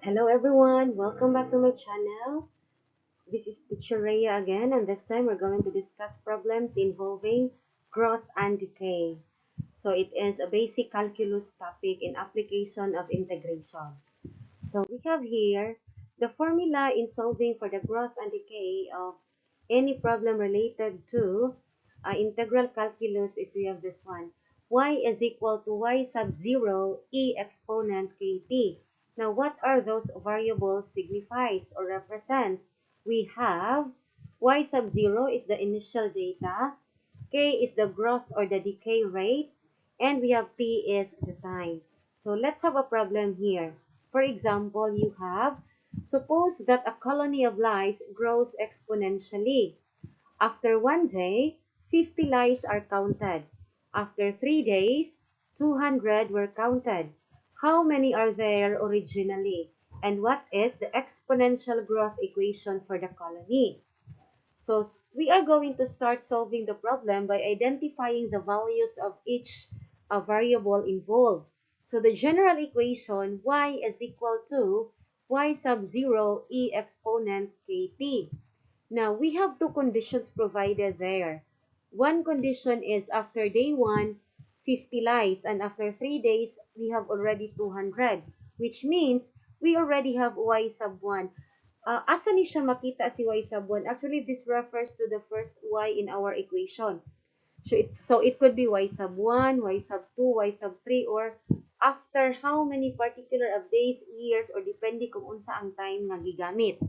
Hello everyone, welcome back to my channel. This is Teacher Rhea again, and this time we're going to discuss problems involving growth and decay. So it is a basic calculus topic in application of integration. So we have here the formula in solving for the growth and decay of any problem related to integral calculus is we have this one. Y is equal to y sub 0 e exponent kt. Now what are those variables signifies or represents? We have y sub 0 is the initial data, k is the growth or the decay rate, and we have t is the time. So let's have a problem here. For example, you have, suppose that a colony of lice grows exponentially. After 1 day, 50 lice are counted. After 3 days, 200 were counted. How many are there originally? And what is the exponential growth equation for the colony? So we are going to start solving the problem by identifying the values of each variable involved. So the general equation y is equal to y sub 0 e exponent kt. Now we have two conditions provided there. One condition is after day 1, 50 lies, and after 3 days, we have already 200, which means we already have y sub 1. Asa ni siya makita si y sub 1? Actually, this refers to the first y in our equation. So it could be y sub 1, y sub 2, y sub 3, or after how many particular of days, years, or depende kung unsa ang time nga gigamit.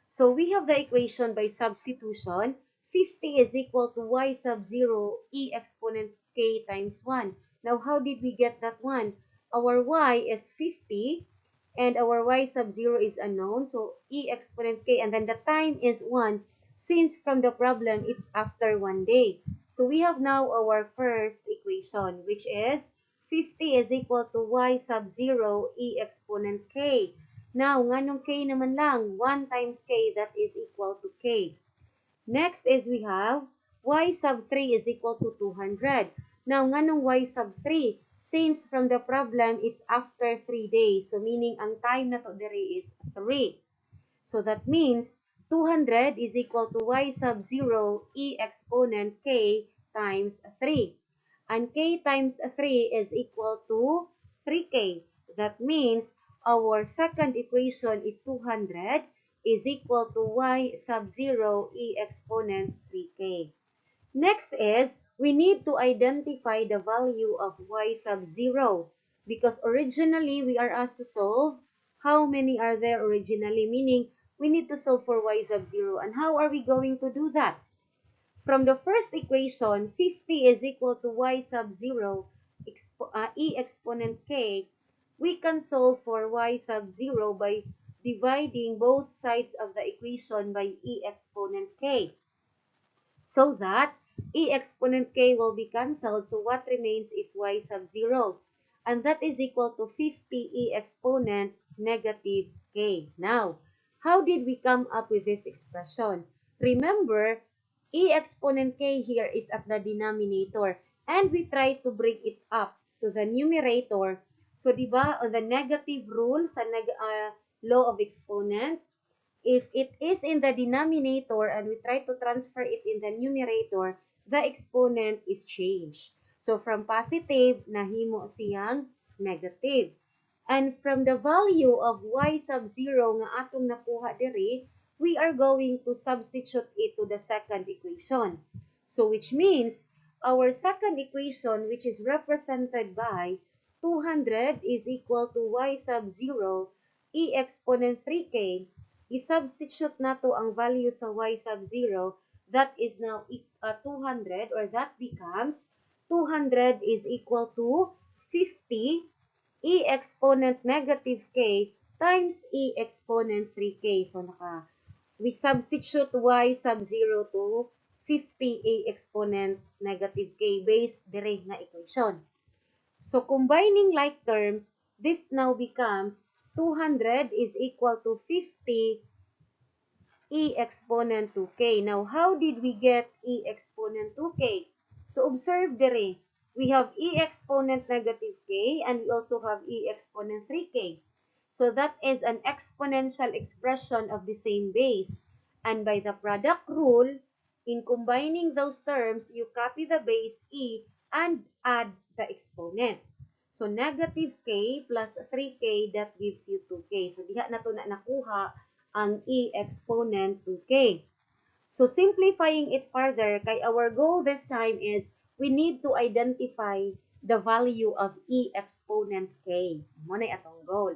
So we have the equation by substitution. 50 is equal to y sub 0 e exponent k times 1. Now, how did we get that one? Our y is 50 and our y sub 0 is unknown. So e exponent k, and then the time is 1. Since from the problem, it's after 1 day. So we have now our first equation, which is 50 is equal to y sub 0 e exponent k. Now, nganong k naman lang? 1 times k, that is equal to k. Next is we have y sub 3 is equal to 200. Now, nganong y sub 3? Since from the problem, it's after 3 days. So, meaning ang time na to dere is 3. So, that means 200 is equal to y sub 0 e exponent k times 3. And k times 3 is equal to 3k. That means our second equation is 200 is equal to y sub 0 e exponent 3k. Next is, we need to identify the value of y sub 0 because originally we are asked to solve how many are there originally, meaning we need to solve for y sub 0. And how are we going to do that? From the first equation, 50 is equal to y sub 0 e exponent k, we can solve for y sub 0 by dividing both sides of the equation by e exponent k. So that e exponent k will be cancelled. So what remains is y sub 0. And that is equal to 50 e exponent negative k. Now, how did we come up with this expression? Remember, e exponent k here is at the denominator. And we try to bring it up to the numerator. So, diba, on the negative rule sa law of exponent, if it is in the denominator and we try to transfer it in the numerator, the exponent is changed. So from positive, nahimo siyang negative. And from the value of y sub 0 nga atong nakuha diri, we are going to substitute it to the second equation. So which means, our second equation, which is represented by 200 is equal to y sub 0 e exponent 3k, i-substitute nato ang value sa y sub 0, that is now 200, or that becomes 200 is equal to 50 e exponent negative k times e exponent 3k. So, we substitute y sub 0 to 50 e exponent negative k based dire na equation. So, combining like terms, this now becomes 200 is equal to 50 e exponent 2k. Now, how did we get e exponent 2k? So, observe dire. We have e exponent negative k and we also have e exponent 3k. So that is an exponential expression of the same base. And by the product rule, in combining those terms, you copy the base e and add the exponent. So negative k plus 3k, that gives you 2k. So diha na to na nakuha ang e exponent 2k. So simplifying it further, kay our goal this time is we need to identify the value of e exponent k. Mo na atong goal.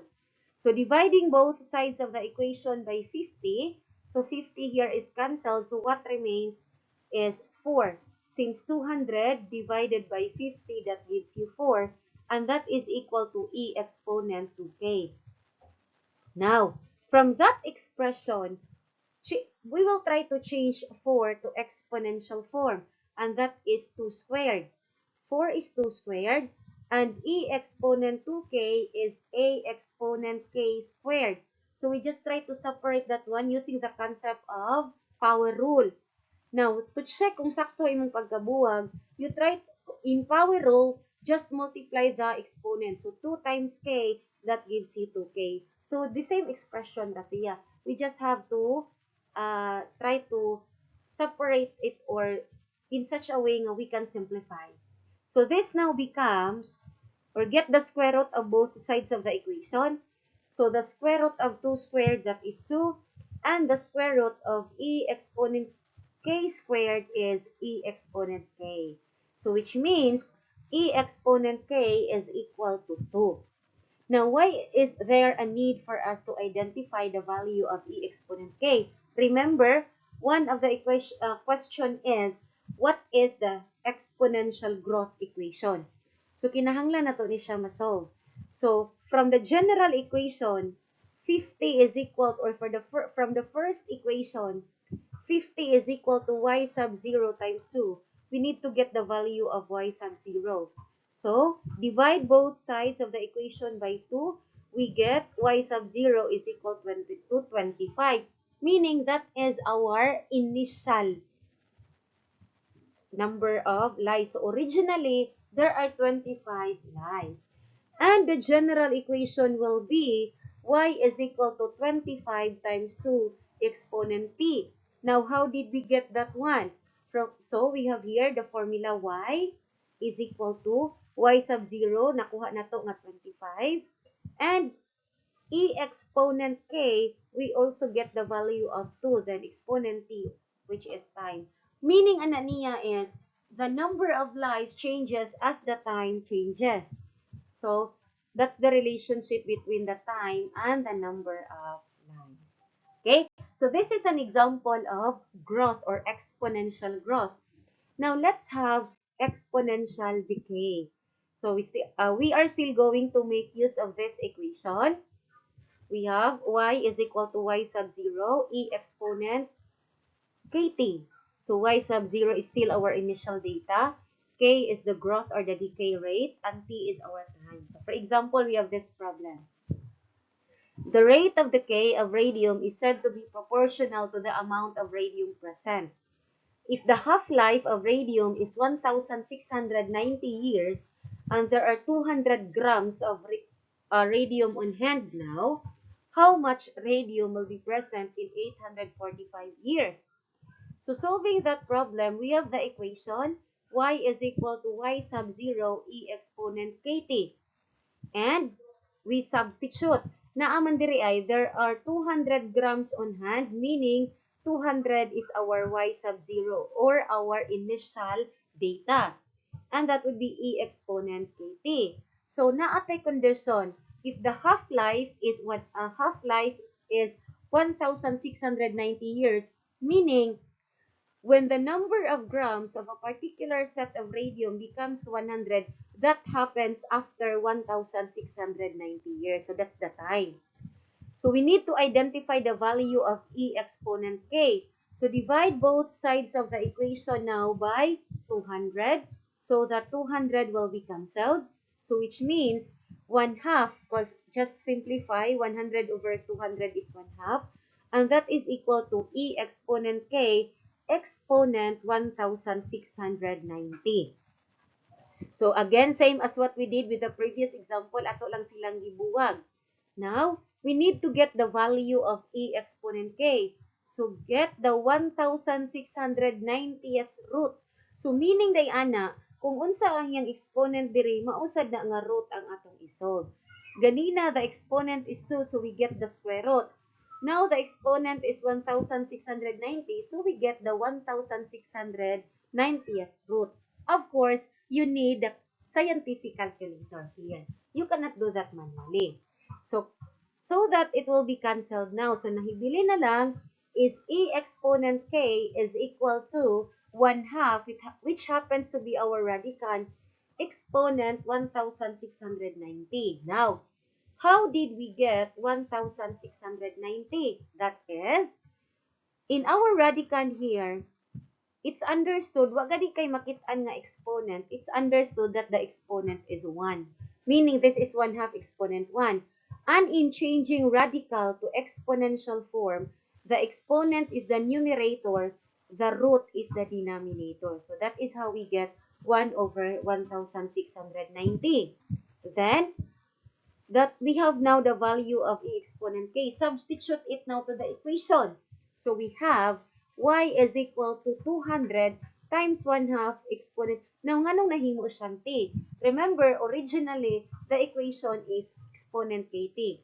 So dividing both sides of the equation by 50, so 50 here is cancelled, so what remains is 4. Since 200 divided by 50, that gives you 4, and that is equal to e exponent 2k. Now, from that expression, we will try to change 4 to exponential form, and that is 2 squared. 4 is 2 squared, and e exponent 2k is a exponent k squared. So we just try to separate that one using the concept of power rule. Now, to check kung sakto imong pagkabuwag, you try in power rule, just multiply the exponent. So 2 times k, that gives you 2k. So the same expression ra siya. We just have to try to separate it or in such a way that we can simplify. So this now becomes, or get the square root of both sides of the equation. So the square root of 2 squared, that is 2, and the square root of e exponent k squared is e exponent k. So which means e exponent k is equal to 2. Now, why is there a need for us to identify the value of e exponent k? Remember, one of the question is, what is the exponential growth equation? So, kinahanglan na to ni siya ma-solve. So, from the general equation, 50 is equal, or from the first equation, 50 is equal to y sub 0 times 2. We need to get the value of y sub 0. So, divide both sides of the equation by 2. We get y sub 0 is equal to 25. Meaning that is our initial number of lies. So, originally, there are 25 lies. And the general equation will be y is equal to 25 times 2 exponent t. Now, how did we get that one? So, we have here the formula y is equal to y sub 0, nakuha na to nga 25. And e exponent k, we also get the value of 2, then exponent t, which is time. Meaning, ana niya is, the number of lies changes as the time changes. So, that's the relationship between the time and the number of lies. Okay? So, this is an example of growth or exponential growth. Now, let's have exponential decay. So, we are still going to make use of this equation. We have y is equal to y sub 0, e exponent kt. So, y sub 0 is still our initial data. K is the growth or the decay rate, and t is our time. So, for example, we have this problem. The rate of decay of radium is said to be proportional to the amount of radium present. If the half-life of radium is 1,690 years, and there are 200 grams of radium on hand now, how much radium will be present in 845 years? So solving that problem, we have the equation y is equal to y sub 0 e exponent kt. And we substitute. Naaman diri ay, there are 200 grams on hand, meaning 200 is our y sub 0 or our initial data. And that would be e exponent kt. So naatay condition, if the half-life is 1,690 years, meaning when the number of grams of a particular set of radium becomes 100, that happens after 1,690 years. So that's the time. So we need to identify the value of e exponent k. So divide both sides of the equation now by 200. So that 200 will be cancelled. So which means 1/2, because just simplify, 100 over 200 is 1/2. And that is equal to e exponent k exponent 1,690. So again, same as what we did with the previous example, ato lang silang gibuwag. Now, we need to get the value of E exponent K. So, get the 1,690th root. So, meaning day ana, kung unsa ang iyang exponent diri, mausad na nga root ang atong isolve. Ganina, the exponent is 2, so we get the square root. Now, the exponent is 1,690, so we get the 1,690th root. Of course, you need the scientific calculator here. You cannot do that manually. So that it will be cancelled now. So, nahibili na lang is E exponent K is equal to 1 half, which happens to be our radicand exponent 1,690. Now, how did we get 1,690? That is, in our radicand here, it's understood, wag gani kay makit-an nga exponent, it's understood that the exponent is 1. Meaning, this is 1 half exponent 1. And in changing radical to exponential form, the exponent is the numerator, the root is the denominator. So that is how we get 1 over 1,690. Then, that we have now the value of E exponent K. Substitute it now to the equation. So we have Y is equal to 200 times 1 half exponent. Now, nganong nahimo siyang T? Remember, originally, the equation is exponent KT.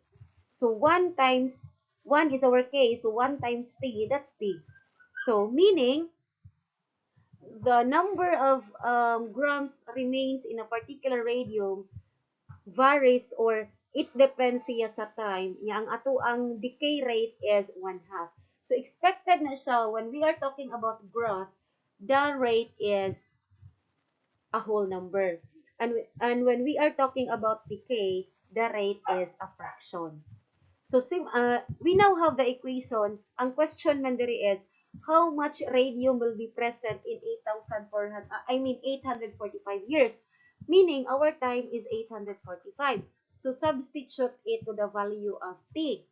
So 1 times, 1 is our K, so 1 times T, that's T. So, meaning, the number of grams remains in a particular radium varies or it depends siya sa time. Nya ang ato ang decay rate is 1 half. So expected na siya when we are talking about growth, the rate is a whole number. And when we are talking about decay, the rate is a fraction. So we now have the equation. Ang question man diri is how much radium will be present in 845 years. Meaning our time is 845. So substitute it to the value of t.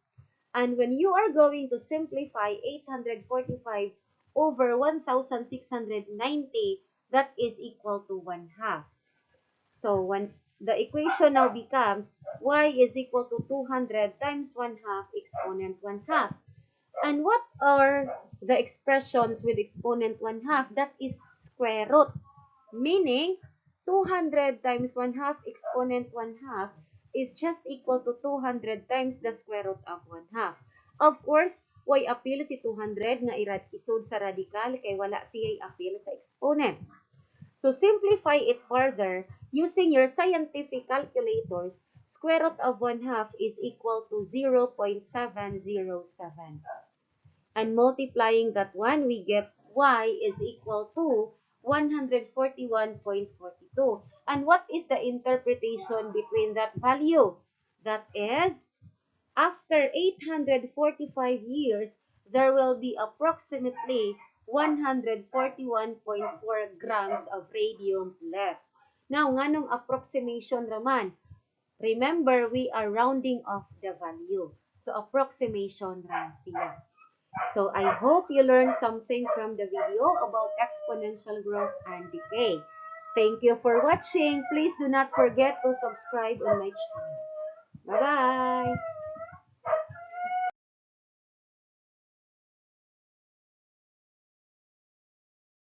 And when you are going to simplify 845 over 1690, that is equal to 1 half. So when the equation now becomes y is equal to 200 times 1 half exponent 1 half. And what are the expressions with exponent 1 half? That is square root. Meaning, 200 times 1 half exponent 1 half is just equal to 200 times the square root of 1 half. Of course, y appeal si 200 nga isod sa radical kay wala siya appeal sa exponent. So simplify it further using your scientific calculators. Square root of 1 half is equal to 0.707. And multiplying that one, we get y is equal to 141.42. And what is the interpretation between that value? That is, after 845 years, there will be approximately 141.4 grams of radium left. Now, nganong approximation raman? Remember, we are rounding off the value. So, approximation ran siya. So, I hope you learned something from the video about exponential growth and decay. Thank you for watching. Please do not forget to subscribe on my channel. Bye-bye!